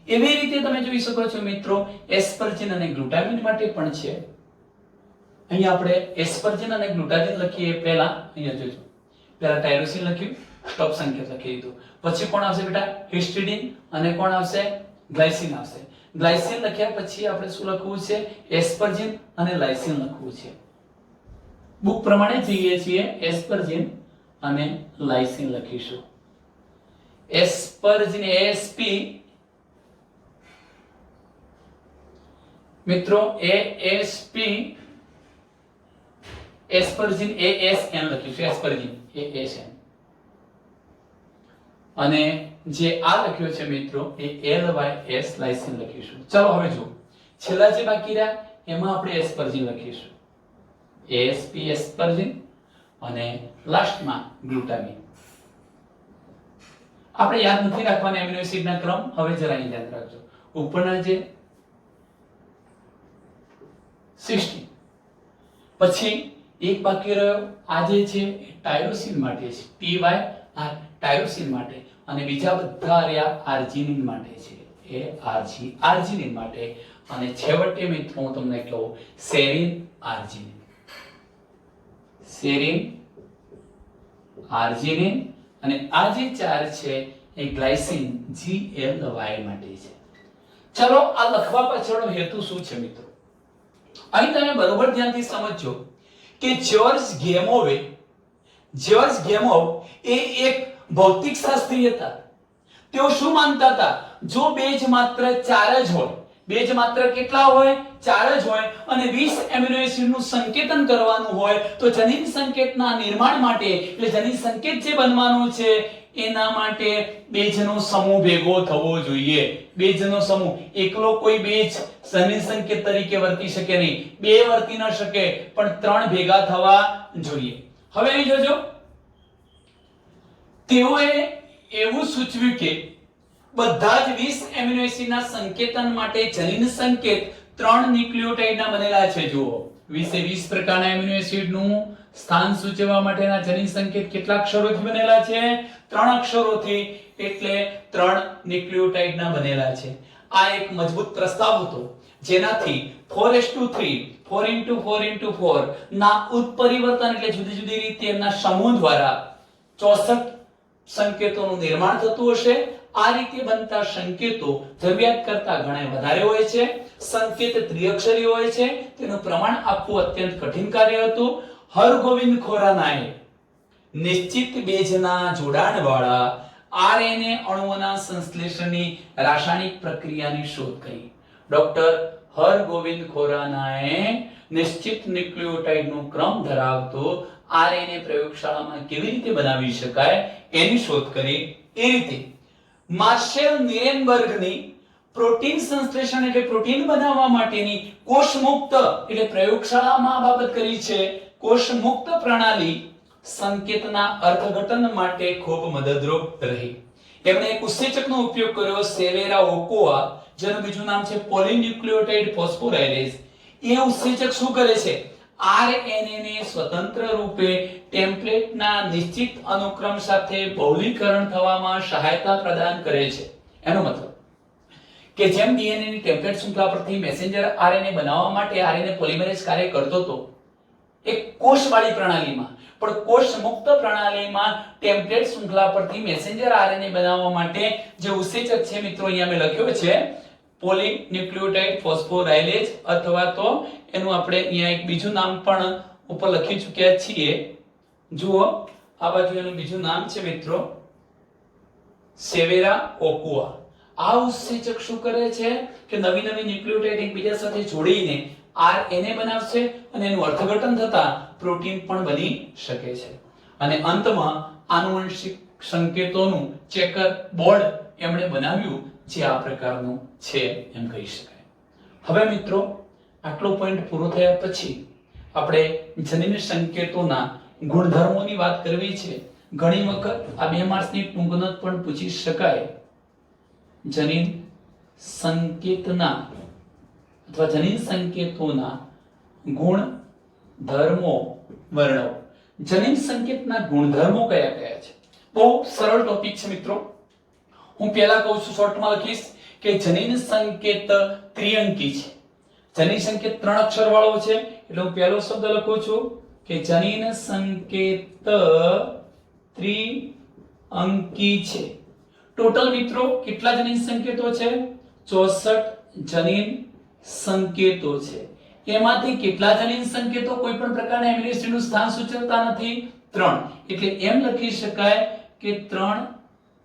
એવી રીતે તમે જોઈ શકો છો મિત્રો એસ્પર્જિન અને ગ્લુટામિન માટે પણ છે. અહીં આપણે એસ્પર્જિન અને ગ્લુટામિન લખીએ પહેલા, અહીંયા જોજો પહેલા ટાયરોસિન લખ્યું, સ્ટોપ સંકેત લખી દીધું. પછી કોણ આવશે બેટા? હિસ્ટિડિન અને કોણ આવશે? ગ્લાયસિન આવશે. ગ્લાયસિન લખ્યા પછી આપણે શું લખવું છે? એસ્પર્જિન અને લાયસિન લખવું છે. બુક પ્રમાણે જઈએ છીએ, એસ્પર્જિન અને લાયસિન લખીશું. એસ્પર્જિન ASP મિત્રો ASP, એસ્પર્જિન ASN લખીશું, એસ્પર્જિન ASN અને જે આ લખ્યો છે મિત્રો એ LYS લાયસિન લખીશું. ચલો હવે જો છેલ્લા જે બાકી રહ્યા એમાં આપણે એસ્પર્જિન લખીશું, ASP એસ્પર્જિન અને લાસ્ટમાં ગ્લુટામિન. આપણે યાદ નથી રાખવાના એમિનો એસિડના ક્રમ, હવે જરા અહીં યાદ રાખજો. ઉપરના જે 16 પછી એક બાકી રહ્યો, આ જે છે ટાયરોસિન માટે છે, TY આ ટાયરોસિન માટે, અને બીજા બધા રહ્યા આર્જિનિન માટે છે, એ આર્જિનિન માટે. અને છેવટે મિત્રો હું તમને કહું સેરિન આર્જિનિન, સેરિન આર્જિનિન અને આ જે ચાર છે એ ગ્લાયસિન GLY માટે છે. ચલો આ લખવા પાછળનો હેતુ શું છે મિત્રો? અહીં તમે બરોબર ધ્યાનથી સમજજો કે જ્યોર્જ ગેમોવ એ એક ભૌતિક શાસ્ત્રી હતા. તેઓ શું માનતા હતા? જો બેઝ માત્ર 4 જ હોય, બેઝ માત્ર કેટલા હોય? 4 જ હોય અને 20 એમિનો એસિડનું સંકેતન કરવાનું હોય તો જનીન સંકેતના નિર્માણ માટે એટલે જનીન સંકેત જે બનવાનો છે એના માટે બેઝનો સમૂહ ભેગો થવો જોઈએ. બેઝનો સમૂહ એકલો કોઈ બેઝ જનીન સંકેત તરીકે વર્તી શકે નહીં, બે વર્તી ન શકે, પણ 3 ભેગા થવા જોઈએ. હવે અહીં જોજો, તેઓએ એવું સૂચવ્યું કે બધા જ 20 એમિનો એસિડના સંકેતન માટે જનીન સંકેત 3 ન્યુક્લિયોટાઇડના બનેલા છે. જુઓ 20 પ્રકારના એમિનો એસિડનું સ્થાન સૂચવવા માટેના જનીન સંકેત કેટલા અક્ષરોથી બનેલા છે? 3 અક્ષરોથી. એટલે 3 ન્યુક્લિયોટાઇડના બનેલા છે. આ એક મજબૂત પ્રસ્તાવ હતો જેનાથી 4:3 4:4:4 ના ઉત્પરિવર્તન એટલે જુદી જુદી રીતે એમના સમૂહ દ્વારા 64 સંકેતોનું નિર્માણ થતું હશે. આ રીતે બનતા સંકેતો જરૂરિયાત કરતા ઘણા વધારે હોય છે. સંકેત ત્રિઅક્ષરી હોય છે. તેનું પ્રમાણ આપવું અત્યંત કઠિન કાર્ય હતું. હરગોવિંદ ખોરાનાએ નિશ્ચિત બેઝના જોડાણવાળા આરએનએ અણુઓના સંશ્લેષણની રાસાયણિક પ્રક્રિયાની શોધ કરી. ડોક્ટર હરગોવિંદ ખોરાનાએ નિશ્ચિત ન્યુક્લિયોટાઇડનો ક્રમ ધરાવતો આરએનએ પ્રયોગશાળામાં કેવી રીતે બનાવી શકાય એની શોધ કરી. એ રીતે માર્શેલ નિરેનબર્ગની પ્રોટીન સંશ્લેષણ એટલે પ્રોટીન બનાવવા માટેની કોષમુક્ત એટલે પ્રયોગશાળામાં આ બાબત કરી છે. કોષમુક્ત પ્રણાલી સંકેતના અર્થઘટન માટે ખૂબ મદદરૂપ રહી. એમણે એક ઉત્સેચકનો ઉપયોગ કર્યો, સેવેરા ઓકોઆ, જેનું બીજું નામ છે પોલીન્યુક્લિયોટાઇડ ફોસ્ફોરાયલેઝ. એ ઉત્સેચક શું કરે છે? આરએનએ ને સ્વતંત્ર રૂપે ટેમ્પલેટના નિશ્ચિત અનુક્રમ સાથે બહુલીકરણ થવામાં સહાયતા પ્રદાન કરે છે. એનો મતલબ કે જેમ ડીએનએ ની ટેમ્પલેટ શૃંખલા પરથી મેસેન્જર આરએનએ બનાવવા માટે આરએનએ પોલિમરેઝ કાર્ય કરતો હતો એક કોષવાળી પ્રણાલીમાં, પણ કોષ મુક્ત પ્રણાલીમાં ટેમ્પલેટ શૃંખલા પરથી મેસેન્જર આરએનએ બનાવવા માટે જે ઉત્સેચક છે મિત્રો અહીંયા મેં લખ્યો છે પોલીન્યુક્લિયોટાઇડ ફોસ્ફોરાયલેઝ, અથવા તો એનું આપણે અહીંયા એક બીજું નામ પણ ઉપર લખી ચૂક્યા છીએ. જુઓ આ બાજુ એનું બીજું નામ છે મિત્રો સેવેરા ઓકોઆ. આ ઉત્સેચક શું કરે છે કે નવી નવી ન્યુક્લિયોટાઇડ એકબીજા સાથે જોડીને આરએનએ બનાવશે અને એનું અર્થઘટન થતા પ્રોટીન પણ બની શકે છે. અને અંતમાં આનુવંશિક સંકેતોનું ચેકર બોર્ડ એમણે બનાવ્યું જે આ પ્રકારનું છે એમ કહી શકાય. હવે મિત્રો આટલો પોઈન્ટ પૂરો થયા પછી આપણે જનીન સંકેતોના ગુણધર્મોની વાત કરવી છે. ઘણી વખત આ 2 માર્ક્સની ટૂંક નોંધ પણ પૂછી શકાય. જનીન સંકેતના અથવા જનીન સંકેતોના ગુણધર્મો વર્ણવો. જનીન સંકેતના ગુણધર્મો કયા કયા છે? બહુ સરળ ટોપિક છે મિત્રો. હું પહેલા કહું છું, શોર્ટમાં લખીશ કે જનીન સંકેત ત્રિઅંકી છે. જનીન સંકેત 3 અક્ષર વાળો છે એટલે હું પહેલો શબ્દ લખું છું કે જનીન સંકેત ત્રિઅંકી છે. ટોટલ મિત્રો કેટલા જનીન સંકેતો છે? 64 જનીન સંકેતો છે. એમાંથી કેટલા જનીન સંકેતો કોઈ પણ પ્રકારના એમિનો એસિડનું સ્થાન સૂચવતા નથી? 3. એટલે એમ લખી શકાય કે 3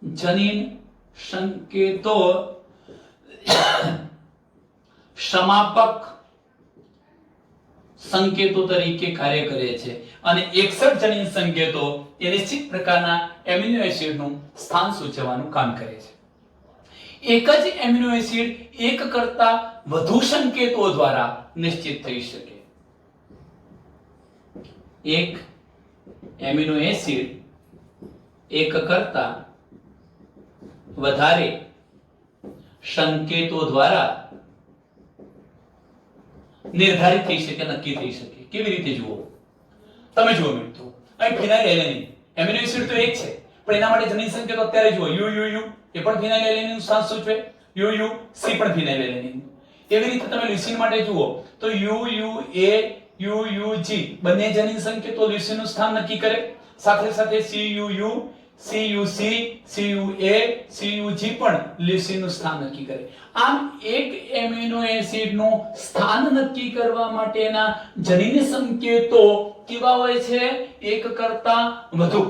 જનીન સંકેતો સમાપક સંકેતો તરીકે કાર્ય કરે છે અને 61 જનીન સંકેતો એ નિશ્ચિત પ્રકારના એમિનો એસિડનું સ્થાન સૂચવવાનું કામ કરે છે. એક જ એમિનો એસિડ એક કરતા વધુ સંકેતો દ્વારા નિશ્ચિત થઈ શકે. એક એમિનો એસિડ એક કરતા વધારે સંકેતો દ્વારા નિર્ધારિત થઈ શકે, નક્કી થઈ શકે. કેવી રીતે જુઓ? તમે જુઓ મિત્રો, અહીં ફિનાઇલએલેનિન એમિનો એસિડ તો એક છે, પણ એના માટે જનીન સંકેતો અત્યારે જુઓ. યુયુયુ એ પણ ફિનાઇલએલેનિન સ્થાન સૂચવે, યુયુ સી પણ ફિનાઇલએલેનિન. એવી રીતે તમે લ્યુસીન માટે જુઓ તો યુયુએ યુયુજી બંને જનીન સંકેતો લ્યુસીનનું સ્થાન નક્કી કરે. સાથે સાથે સીયુયુ સીયુસી સીયુએ સીયુજી પણ લ્યુસીનનું સ્થાન નક્કી કરે. આમ એક એમિનો એસિડનું સ્થાન નક્કી કરવા માટેના જનીન સંકેતો કેવા હોય છે? એક કરતા વધુ.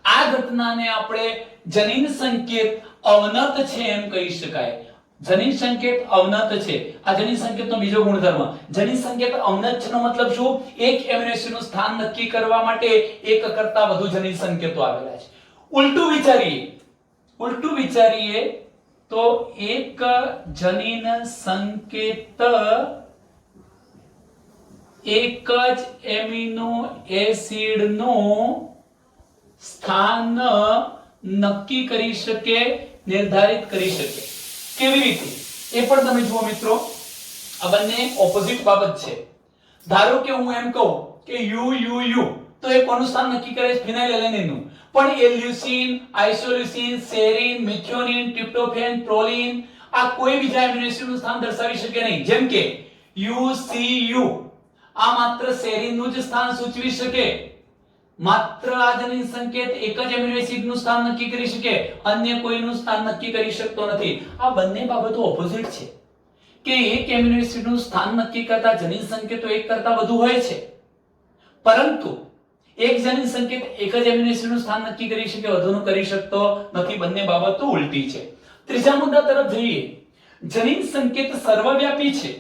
આ ઘટનાને આપણે જનીન સંકેત અવનત છે એમ કહી શકાય. જનીન સંકેત અવનત છે. આ જનીન સંકેતનો બીજો ગુણધર્મ. જનીન સંકેત અવનત છે નો મતલબ શું? એક એમિનો એસિડનું સ્થાન નક્કી કરવા માટે એક કરતા વધુ જનીન સંકેતો આવેલા છે. ઉલટું વિચારીએ તો એક જનીન સંકેત એક જ એમિનો એસિડનું સ્થાન નક્કી કરી શકે, નિર્ધારિત કરી શકે. કેવી રીતે? એ પણ તમે જુઓ મિત્રો. આ બંને ઓપોઝિટ બાબત છે. ધારો કે હું એમ કહું કે યુ તો એ કોનું સ્થાન નક્કી કરે છે? ફિનાઇલ એલેનિન નું. પણ એ leucine, આઇસોલ્યુસીન, serine, methionine, tryptophan, Proline આ કોઈ બીજા એમિનો એસિડ નું સ્થાન દર્શાવી શકે નહીં. જેમ કે UCU આ માત્ર સેરીન નું જ સ્થાન સૂચવી શકે. માત્ર આ જનીન સંકેત એક જ એમિનો એસિડ નું સ્થાન નક્કી કરી શકે, અન્ય કોઈનું સ્થાન નક્કી કરી શકતો નથી. આ બંને બાબતો ઓપોઝિટ છે કે એક એમિનો એસિડ નું સ્થાન નક્કી કરતા જનીન સંકેતો એક કરતા વધુ હોય છે, પરંતુ એક જનીન સંકેત એક જ એમિનો એસિડ નું સ્થાન નક્કી કરી શકે, વધુનું કરી શકતો નથી. બંને બાબતો ઉલટી છે. ત્રીજા મુદ્દા તરફ જઈએ. જનીન સંકેત સર્વવ્યાપી છે.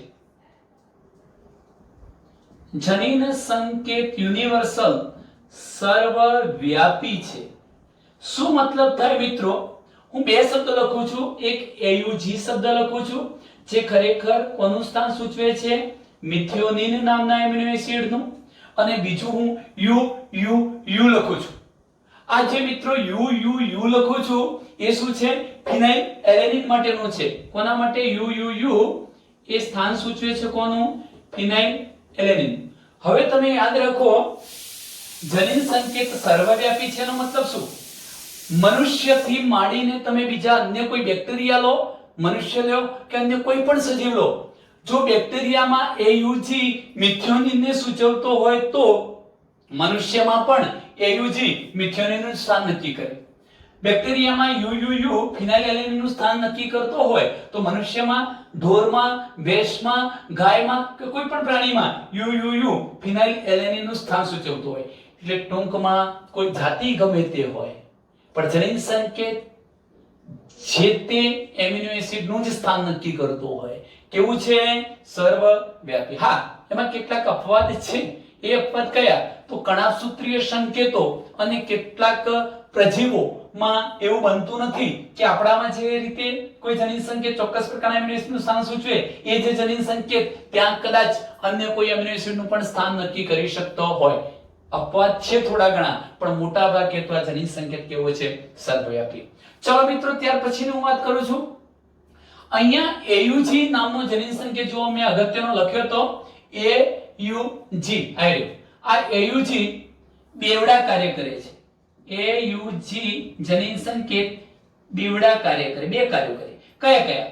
જનીન સંકેત યુનિવર્સલ સર્વવ્યાપી છે. શું મતલબ થાય મિત્રો? હું બે શબ્દ લખું છું. એક AUG શબ્દ લખું છું જે ખરેખર કોનું સ્થાન સૂચવે છે? મિથિયોનિન નામના એમિનો એસિડનું. અને બીજું હું UU લખું છું. આ જે મિત્રો UU લખું છું એ શું છે? ફિનાઇલ એલેનિન માટેનું છે. કોના માટે? UU એ સ્થાન સૂચવે છે કોનું? ફિનાઇલ એલેનિન. હવે તમે યાદ રાખો જનીન સંકેત સર્વવ્યાપી છે એનો મતલબ શું? મનુષ્યથી માંડીને તમે બીજા અન્ય કોઈ બેક્ટેરિયા લો, મનુષ્ય લો કે અન્ય કોઈ પણ સજીવ લો, જો બેક્ટેરિયામાં AUG મિથિયોનિનને સૂચવતો હોય તો મનુષ્યમાં પણ AUG મિથિયોનિનનું સ્થાન નક્કી કરે. બેક્ટેરિયામાં UU ફિનાઇલ એલેનિનનું સ્થાન નક્કી કરતો હોય તો મનુષ્યમાં, ઢોરમાં, ભેંસમાં, ગાયમાં કે કોઈ પણ પ્રાણીમાં UU ફિનાઇલ એલેનિનનું સ્થાન સૂચવતો હોય. એટલે ટૂંકમાં કોઈ જાતિ ગમે તે હોય પણ જનીન સંકેત જે તે એમિનો એસિડનું જ સ્થાન નક્કી કરતો હોય. કેવું છે? સર્વવ્યાપી. હા, એમાં કેટલાક અપવાદ છે. એ અપવાદ કયા? તો કણાભસૂત્રીય સંકેતો અને કેટલાક પ્રજીવોમાં એવું બનતું નથી કે આપણામાં જે રીતે કોઈ જનીન સંકેત ચોક્કસ પ્રકારના એમિનો એસિડનું સ્થાન સૂચવે એ જે જનીન સંકેત ત્યાં કદાચ અન્ય કોઈ એમિનો એસિડનું પણ સ્થાન નક્કી કરી શકતો હોય. અપવાદ છે થોડા ઘણા, પણ મોટા ભાગે તો આ જનીન સંકેત કેવો છે? સર્વવ્યાપી. ચલો મિત્રો, ત્યાર પછીની હું વાત કરું છું. અહીંયા AUG નામનો જનીન સંકેત જો મેં અગત્યનો લખ્યો તો AUG. આ AUG બેવડા કાર્ય કરે છે. AUG જનીન સંકેત બેવડા કાર્ય કરે, બે કાર્યો કરે. કયા કયા?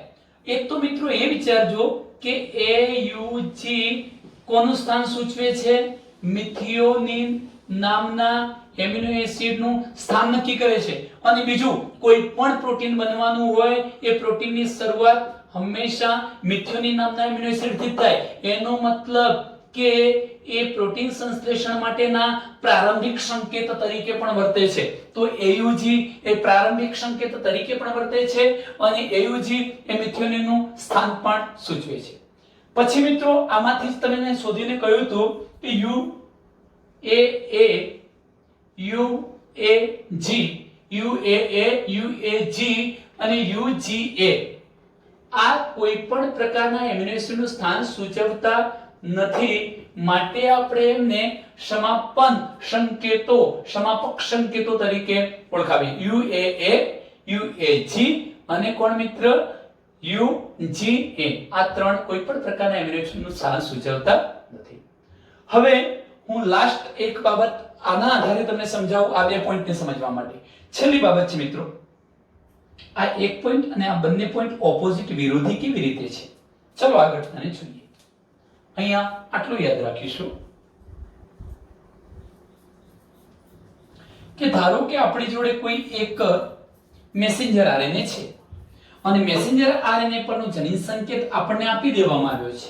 એક તો મિત્રો એ વિચારજો કે AUG કોનું સ્થાન સૂચવે છે? મિથિયોનિન નામના એમિનો એસિડનું સ્થાન નક્કી કરે છે. અને બીજું, કોઈ પણ પ્રોટીન બનવાનું હોય એ પ્રોટીનની શરૂઆત હંમેશા મિથિયોનિન નામના એમિનો એસિડથી થાય. એનો મતલબ કે એ પ્રોટીન સંશ્લેષણ માટેના પ્રારંભિક સંકેત તરીકે પણ વર્તે છે. તો AUG એ પ્રારંભિક સંકેત તરીકે પણ વર્તે છે અને AUG એ મિથિયોનિનનું સ્થાન પણ સૂચવે છે. પછી મિત્રો આમાંથી જ તમે શોધીને કહ્યું હતું કે UAG અને UGA આ કોઈ પણ પ્રકારના એમિનો એસિડનું સ્થાન સૂચવતા નથી. માટે આપણે એમને સમાપન સંકેતો, સમાપક સંકેતો તરીકે ઓળખાવીએ. UAA, UAG અને કોણ મિત્ર? UGA. આ ત્રણ કોઈ પણ પ્રકારના એમિનો એસિડનું સ્થાન સૂચવતા નથી. હવે હું લાસ્ટ એક બાબત આના આધારે તમને સમજાવું, આ બે પોઈન્ટને સમજવા માટે. છેલ્લી બાબત છે મિત્રો, આ એક પોઈન્ટ અને આ બંને પોઈન્ટ ઓપોઝિટ, વિરોધી કેવી રીતે છે? ચલો આગળ આને જોઈએ. અહીંયા આટલું યાદ રાખીશું કે ધારો કે આપણી જોડે કોઈ એક મેસેન્જર RNA છે અને મેસેન્જર RNA પરનો જનીન સંકેત આપણને આપી દેવામાં આવ્યો છે,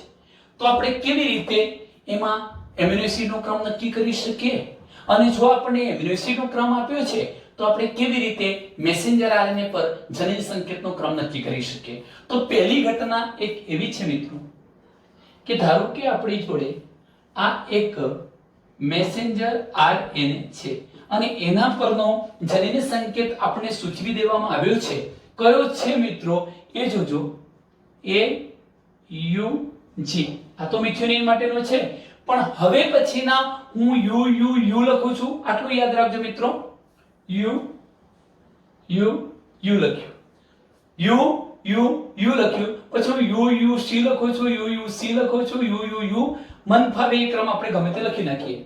તો આપણે કેવી રીતે એમાં એમિનો એસિડનો ક્રમ નક્કી કરી શકીએ? અને જો આપણને એમિનો એસિડનો ક્રમ આપ્યો છે તો આપણે કેવી રીતે મેસેન્જર RNA પર જનીન સંકેતનો ક્રમ નક્કી કરી શકીએ? તો પહેલી ઘટના એક એવી છે મિત્રો કે ધારો કે આપણી જોડે આ એક મેસેન્જર RNA છે અને એના પરનો જનીન સંકેત આપણે સૂચવી દેવામાં આવ્યો છે. કયો છે મિત્રો? એ જોજો, AUG. આ તો મિથિયોનિન માટેનો છે, પણ હવે પછીના હું UU લખું છું. આટલું યાદ રાખજો મિત્રો, UU લખ્યું. યુ યુ લખ્યું, પછી હું યુ યુ સી લખું છું, યુ યુ સી લખું છું, યુ યુ યુ, મન ફાવે એ ક્રમ આપણે ગમે તે લખી નાખીએ.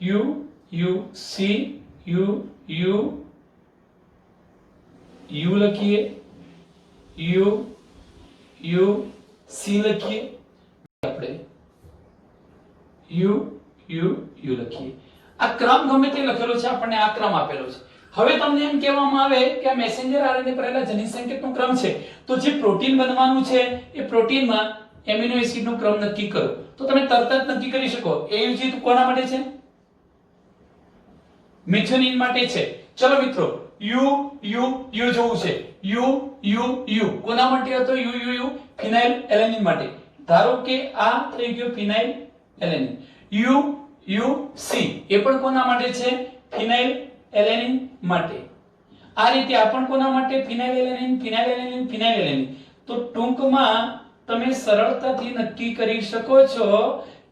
You U C you U you લખીએ, યુ યુ સી લખીએ, આપણે યુ યુ યુ લખીએ. આ ક્રમ ગમે તે લખેલો છે, આપણને આ ક્રમ આપેલો છે. હવે તમને એમ કહેવામાં આવે કે આ મેસેન્જર આરએનએ પર રહેલા જનીન સંકેતનો ક્રમ છે, તો જે પ્રોટીન બનવાનું છે એ પ્રોટીનમાં એમિનો એસિડનો ક્રમ નક્કી કરો. તો તમે તરત જ નક્કી કરી શકો. AUG કોના માટે છે? મિથિયોનિન માટે છે. ચલો મિત્રો, યુ યુ યુ જોવું છે. યુ યુ યુ કોના માટે હતો? You U you phenyl alanine માટે. ધારો કે આ થઈ ગયો ફિનાઇલ એલેનિન. યુ યુ સી એ પણ કોના માટે છે? ફિનાઇલ એલેનિન માટે. આ રીતે આ પણ કોના માટે? ફિનાઇલ એલેનિન, ફિનાઇલ એલેનિન, ફિનાઇલ એલેનિન. તો ટૂંકમાં તમે સરળતાથી નક્કી કરી શકો છો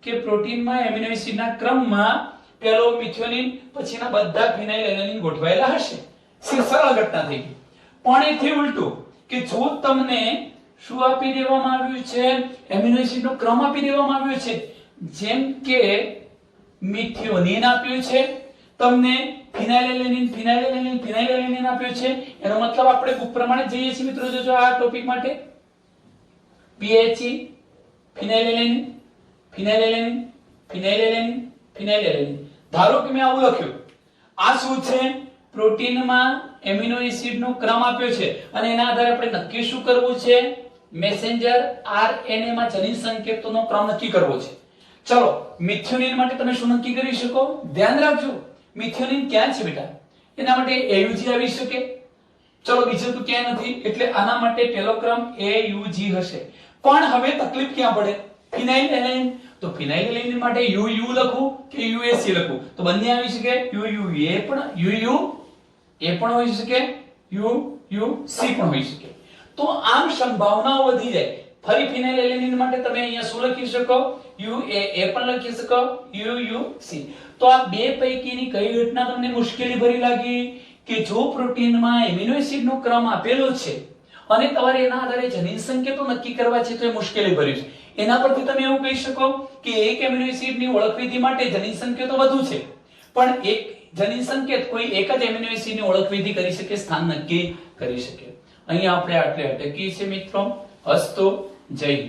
કે પ્રોટીનમાં એમિનો એસિડના ક્રમમાં પહેલો મિથિયોનિન, પછીના બધા ફિનાઇલ એલેનિન ગોઠવાયેલા હશે. સરળ ઘટના થઈ ગઈ. પણ એથી ઉલટું કે જો તમને શું આપી દેવામાં આવ્યું છે? એમિનો એસિડનો ક્રમ આપી દેવામાં આવ્યો છે. જેમ કે મિથિયોનિન આપ્યું છે, તમને ફિનાઇલ એલેનિન, ફિનાઇલ એલેનિન, ફિનાઇલ એલેનિન આપ્યું છે. એનો મતલબ આપણે બુક પ્રમાણે જઈએ છીએ મિત્રો. જોજો આ ટોપિક માટે PHE, ફિનાઇલ એલેનિન, ફિનાઇલ એલેનિન, ફિનાઇલ એલેનિન, ફિનાઇલ એલેનિન. ધારો કે મેં આવું લખ્યું. આ શું છે? પ્રોટીનમાં એમિનો એસિડનો ક્રમ આપ્યો છે અને એના આધારે આપણે નક્કી શું કરવું છે? મેસેન્જર આરએનએ માં જનીન સંકેતોનો ક્રમ નક્કી કરવો છે. ચલો, મિથિયોનિન માટે તમે શું નક્કી કરી શકો? ધ્યાન રાખજો, મિથિયોનિન ક્યાં છે બેટા? એના માટે AUG આવી શકે. ચલો, બીજું તો ક્યાં નથી, એટલે આના માટે પહેલો ક્રમ AUG હશે. પણ હવે તકલીફ ક્યાં પડે? ફિનાઇલ એલેનિન. તો ફિનાઇલ એલેનિન માટે યુ યુ લખું કે UAC લખું? તો બંને આવી શકે. યુ યુ એ પણ યુ યુ એ પણ હોઈ શકે, યુ યુ સી પણ હોઈ શકે. તો આમ સંભાવનાઓ વધી જાય. ફરી ફિનાઇલ એલેનિન માટે તમે અહીંયા શું લખી શકો? યુ એ પણ લખી શકો, યુ યુ સી. તો આ બે પૈકીની કઈ ઘટના તમને મુશ્કેલી ભરી લાગી? કે જો પ્રોટીનમાં એમિનો એસિડનો ક્રમ આપેલો છે અને તમારે એના આધારે જનીન સંકેતો નક્કી કરવા છે, તો એ મુશ્કેલી ભર્યું છે. એના પરથી તમે એવું કહી શકો કે એક એમિનો એસિડની ઓળખ વિધિ માટે જનીન સંકેતો વધુ છે, પણ એક જનીન સંકેત કોઈ એક જ એમિનો એસિડની ઓળખ વિધિ કરી શકે, સ્થાન નક્કી કરી શકે. અહીંયા આપણે આટલે અટકીએ છીએ મિત્રો. અસ્તુ. જય હિન્દ.